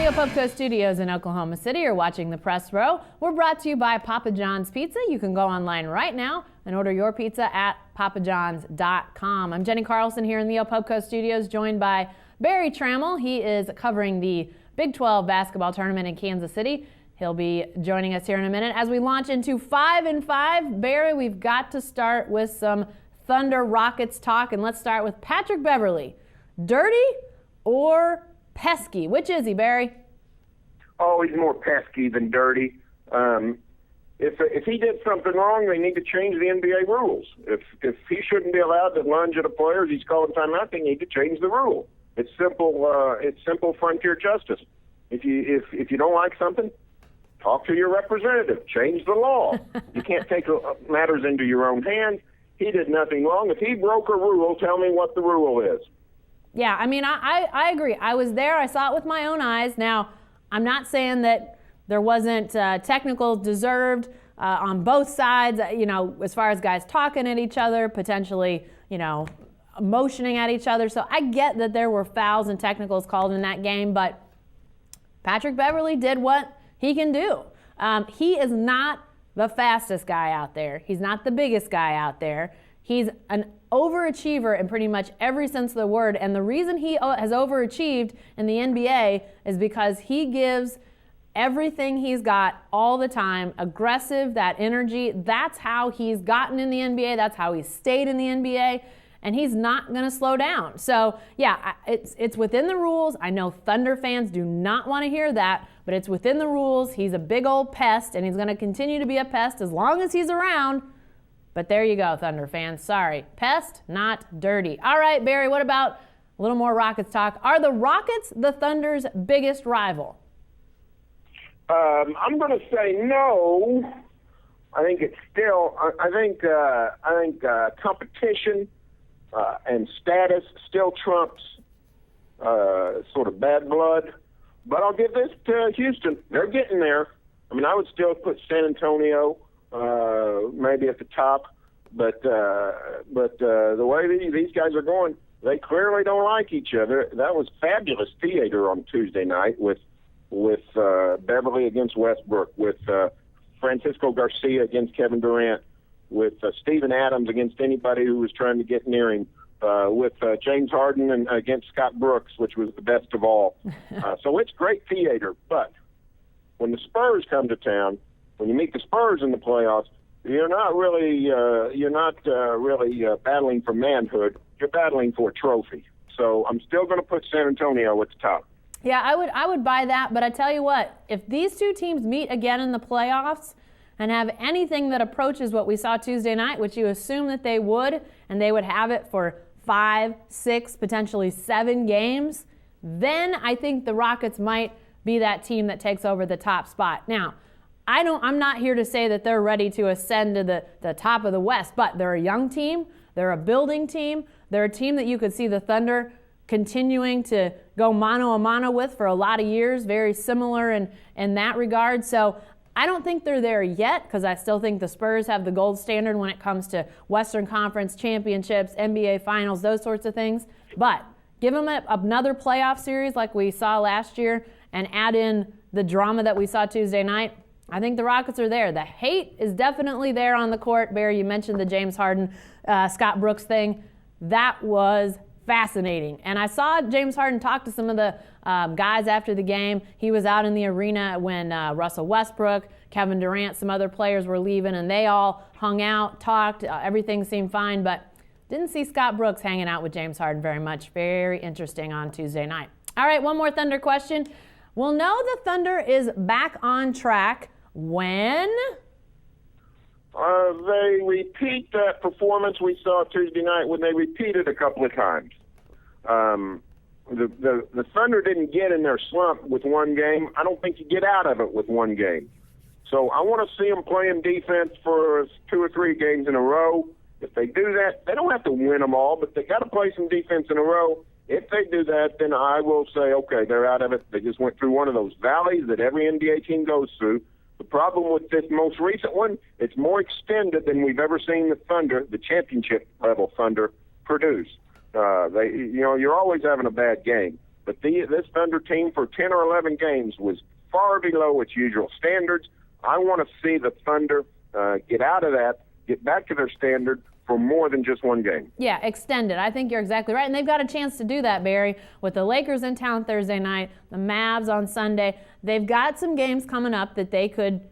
the Opubco Studios in Oklahoma City. You're watching the Press Row. We're brought to you by Papa John's Pizza. You can go online right now and order your pizza at papajohns.com. I'm Jenny Carlson here in the Opubco Studios, joined by Barry Trammell. He is covering the Big 12 basketball tournament in Kansas City. He'll be joining us here in a minute. As we launch into 5 and 5, Barry, we've got to start with some Thunder Rockets talk, and let's start with Patrick Beverley. Dirty or pesky? Which is he, Barry? Oh, he's more pesky than dirty. If he did something wrong, they need to change the NBA rules. If he shouldn't be allowed to lunge at a player as he's calling timeout, they need to change the rule. It's simple. It's simple frontier justice. If you don't like something, talk to your representative. Change the law. You can't take matters into your own hands. He did nothing wrong. If he broke a rule, tell me what the rule is. Yeah, I mean, I agree. I was there. I saw it with my own eyes. Now, I'm not saying that there wasn't technical deserved on both sides, as far as guys talking at each other, potentially, motioning at each other. So I get that there were fouls and technicals called in that game, but Patrick Beverley did what he can do. He is not the fastest guy out there. He's not the biggest guy out there. He's an overachiever in pretty much every sense of the word, and the reason he has overachieved in the NBA is because he gives everything he's got all the time, aggressive, that energy. That's how he's gotten in the NBA. That's how he's stayed in the NBA, and he's not going to slow down. So, yeah, it's within the rules. I know Thunder fans do not want to hear that, but it's within the rules. He's a big old pest, and he's going to continue to be a pest as long as he's around. But there you go, Thunder fans. Sorry. Pest, not dirty. All right, Barry, what about a little more Rockets talk? Are the Rockets the Thunder's biggest rival? I'm going to say no. I think it's still. I think competition and status still trumps sort of bad blood. But I'll give this to Houston. They're getting there. I mean, I would still put San Antonio maybe at the top, but the way these guys are going, they clearly don't like each other. That was fabulous theater on Tuesday night with Beverley against Westbrook, with Francisco Garcia against Kevin Durant, with Steven Adams against anybody who was trying to get near him, with James Harden and against Scott Brooks, which was the best of all. So it's great theater, but when the Spurs come to town, when you meet the Spurs in the playoffs, you're not really battling for manhood. You're battling for a trophy. So I'm still going to put San Antonio at the top. Yeah, I would buy that, but I tell you what, if these two teams meet again in the playoffs and have anything that approaches what we saw Tuesday night, which you assume that they would, and they would have it for 5, 6, potentially 7 games, then I think the Rockets might be that team that takes over the top spot. Now, I'm not here to say that they're ready to ascend to the top of the West, but they're a young team, they're a building team, they're a team that you could see the Thunder continuing to go mano a mano with for a lot of years, very similar in that regard. So I don't think they're there yet, because I still think the Spurs have the gold standard when it comes to Western Conference championships, NBA finals, those sorts of things. But give them another playoff series like we saw last year and add in the drama that we saw Tuesday night. I think the Rockets are there. The hate is definitely there on the court. Barry, you mentioned the James Harden, Scott Brooks thing. That was fascinating. And I saw James Harden talk to some of the guys after the game. He was out in the arena when Russell Westbrook, Kevin Durant, some other players were leaving, and they all hung out, talked. Everything seemed fine, but didn't see Scott Brooks hanging out with James Harden very much. Very interesting on Tuesday night. All right, one more Thunder question. We'll know the Thunder is back on track when? They repeat that performance we saw Tuesday night when they repeated a couple of times. The Thunder didn't get in their slump with one game. I don't think you get out of it with one game. So I want to see them playing defense for 2 or 3 games in a row. If they do that, they don't have to win them all, but they got to play some defense in a row. If they do that, then I will say, okay, they're out of it. They just went through one of those valleys that every NBA team goes through. The problem with this most recent one, it's more extended than we've ever seen the Thunder, the championship level Thunder, produce. You're always having a bad game. but this Thunder team for 10 or 11 games was far below its usual standards. I want to see the Thunder get out of that, get back to their standard for more than just one game. Yeah, extend it. I think you're exactly right. And they've got a chance to do that, Barry, with the Lakers in town Thursday night, the Mavs on Sunday. They've got some games coming up that they could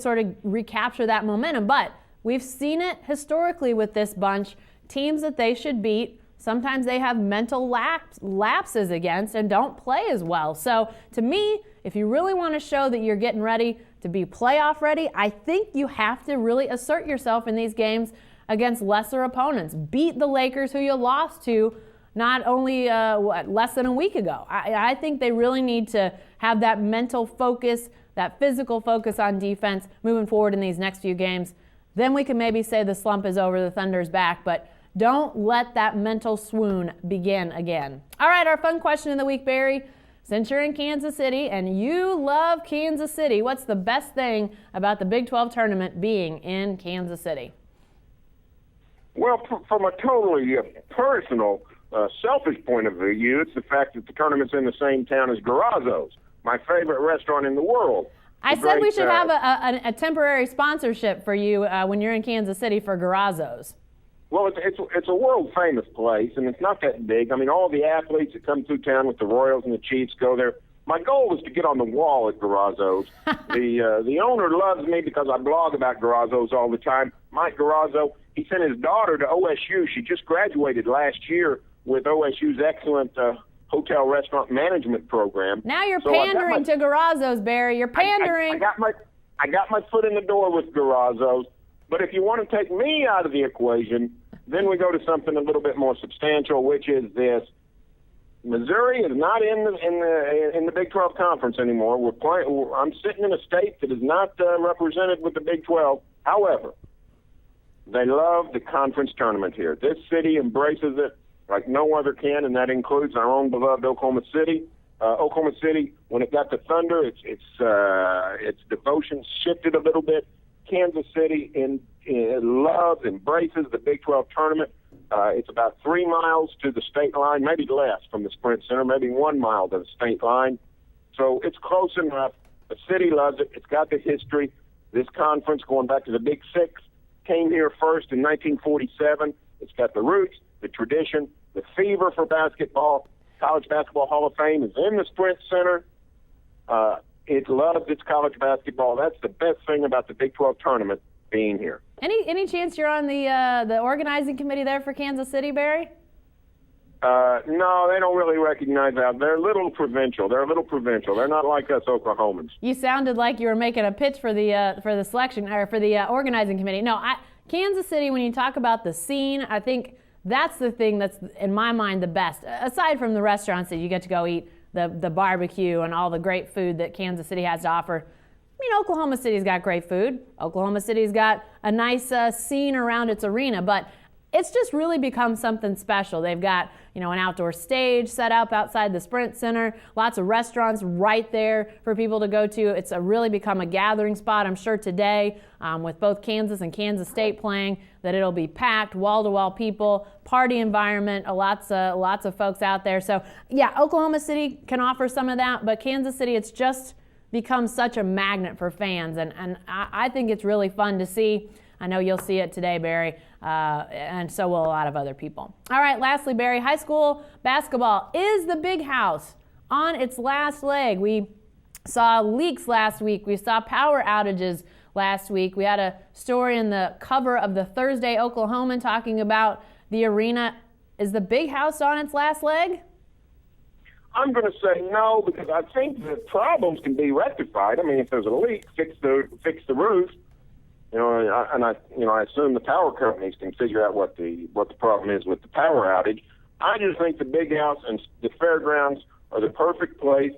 sort of recapture that momentum. But we've seen it historically with this bunch. Teams that they should beat, sometimes they have mental lapses against and don't play as well. So to me, if you really want to show that you're getting ready to be playoff ready, I think you have to really assert yourself in these games against lesser opponents. Beat the Lakers, who you lost to not only less than a week ago. I think they really need to have that mental focus, that physical focus on defense moving forward in these next few games. Then we can maybe say the slump is over, the Thunder's back, but don't let that mental swoon begin again. All right, our fun question of the week, Barry. Since you're in Kansas City and you love Kansas City, what's the best thing about the Big 12 tournament being in Kansas City? Well, from a totally personal, selfish point of view, it's the fact that the tournament's in the same town as Garrazzo's, my favorite restaurant in the world. I said we should have a temporary sponsorship for you when you're in Kansas City for Garrazzo's. Well, it's a world-famous place, and it's not that big. I mean, all the athletes that come through town with the Royals and the Chiefs go there. My goal was to get on the wall at Garrazzo's. The owner loves me because I blog about Garrazzo's all the time. Mike Garrazzo, he sent his daughter to OSU. She just graduated last year with OSU's excellent hotel restaurant management program. Now you're pandering to Garrazzo's, Barry. You're pandering. I got my foot in the door with Garrazzo's. But if you want to take me out of the equation, then we go to something a little bit more substantial, which is this. Missouri is not in the Big 12 conference anymore. I'm sitting in a state that is not represented with the Big 12. However, they love the conference tournament here. This city embraces it like no other can, and that includes our own beloved Oklahoma City. Oklahoma City, when it got the Thunder, its devotion shifted a little bit. Kansas City loves, embraces the Big 12 tournament. It's about 3 miles to the state line, maybe less from the Sprint Center, maybe 1 mile to the state line. So it's close enough. The city loves it. It's got the history. This conference, going back to the Big Six, came here first in 1947. It's got the roots, the tradition, the fever for basketball. College Basketball Hall of Fame is in the Sprint Center. It loves its college basketball. That's the best thing about the Big 12 tournament being here. Any chance you're on the organizing committee there for Kansas City, Barry? No, they don't really recognize that. They're a little provincial. They're not like us Oklahomans. You sounded like you were making a pitch for the selection or for the organizing committee. No, Kansas City. When you talk about the scene, I think that's the thing that's in my mind the best. Aside from the restaurants that you get to go eat, the barbecue and all the great food that Kansas City has to offer. I mean, Oklahoma City's got great food. Oklahoma City's got a nice scene around its arena, but it's just really become something special. They've got, an outdoor stage set up outside the Sprint Center, lots of restaurants right there for people to go to. It's really become a gathering spot. I'm sure today, with both Kansas and Kansas State playing, that it'll be packed, wall-to-wall people, party environment, lots of folks out there. So, yeah, Oklahoma City can offer some of that, but Kansas City, it's just become such a magnet for fans, and I think it's really fun to see. I know you'll see it today, Barry, and so will a lot of other people. All right, lastly, Barry, high school basketball is the big house on its last leg. We saw leaks last week. We saw power outages last week. We had a story in the cover of the Thursday Oklahoman talking about the arena. Is the big house on its last leg? I'm going to say no, because I think the problems can be rectified. I mean, if there's a leak, fix the roof. I assume the power companies can figure out what the problem is with the power outage. I just think the big house and the fairgrounds are the perfect place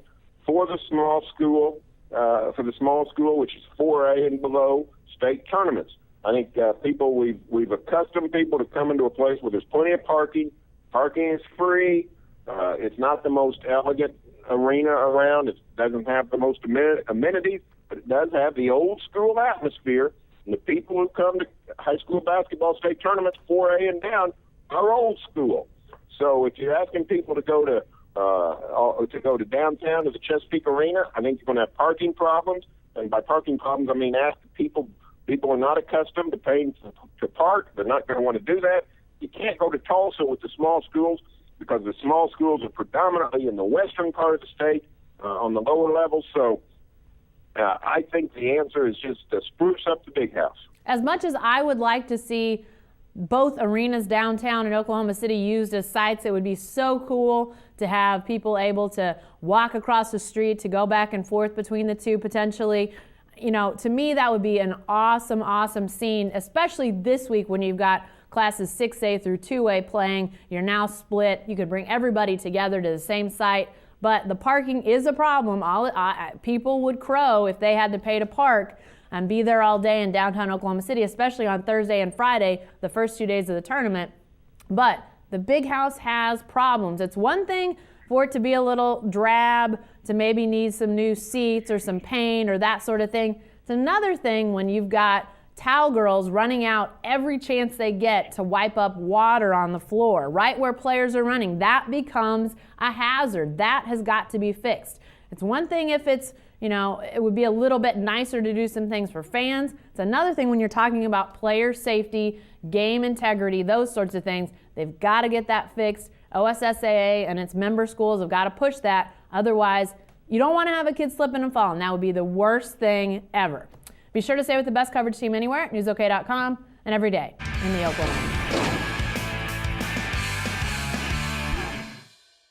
for the small school, which is 4A and below state tournaments. I think we've accustomed people to coming to a place where there's plenty of parking. Parking is free. It's not the most elegant arena around. It doesn't have the most amenities, but it does have the old school atmosphere. And the people who come to high school basketball state tournaments, 4A and down, are old school. So if you're asking people to go to to go to downtown to the Chesapeake Arena. I think you're going to have parking problems. And by parking problems, I mean people are not accustomed to paying to park. They're not going to want to do that. You can't go to Tulsa with the small schools because the small schools are predominantly in the western part of the state on the lower levels. So I think the answer is just to spruce up the big house. As much as I would like to see both arenas downtown in Oklahoma City used as sites, it would be so cool to have people able to walk across the street, to go back and forth between the two potentially. You know, to me, that would be an awesome, awesome scene, especially this week when you've got classes 6A through 2A playing. You're now split. You could bring everybody together to the same site. But the parking is a problem. People would crow if they had to pay to park and be there all day in downtown Oklahoma City, especially on Thursday and Friday, the first 2 days of the tournament. But the big house has problems. It's one thing for it to be a little drab, to maybe need some new seats or some paint or that sort of thing. It's another thing when you've got towel girls running out every chance they get to wipe up water on the floor, right where players are running. That becomes a hazard. That has got to be fixed. It's one thing if it's, it would be a little bit nicer to do some things for fans. It's another thing when you're talking about player safety, game integrity, those sorts of things. They've got to get that fixed. OSSAA and its member schools have got to push that. Otherwise, you don't want to have a kid slipping and falling. That would be the worst thing ever. Be sure to stay with the best coverage team anywhere at newsok.com and every day in the Oklahoma.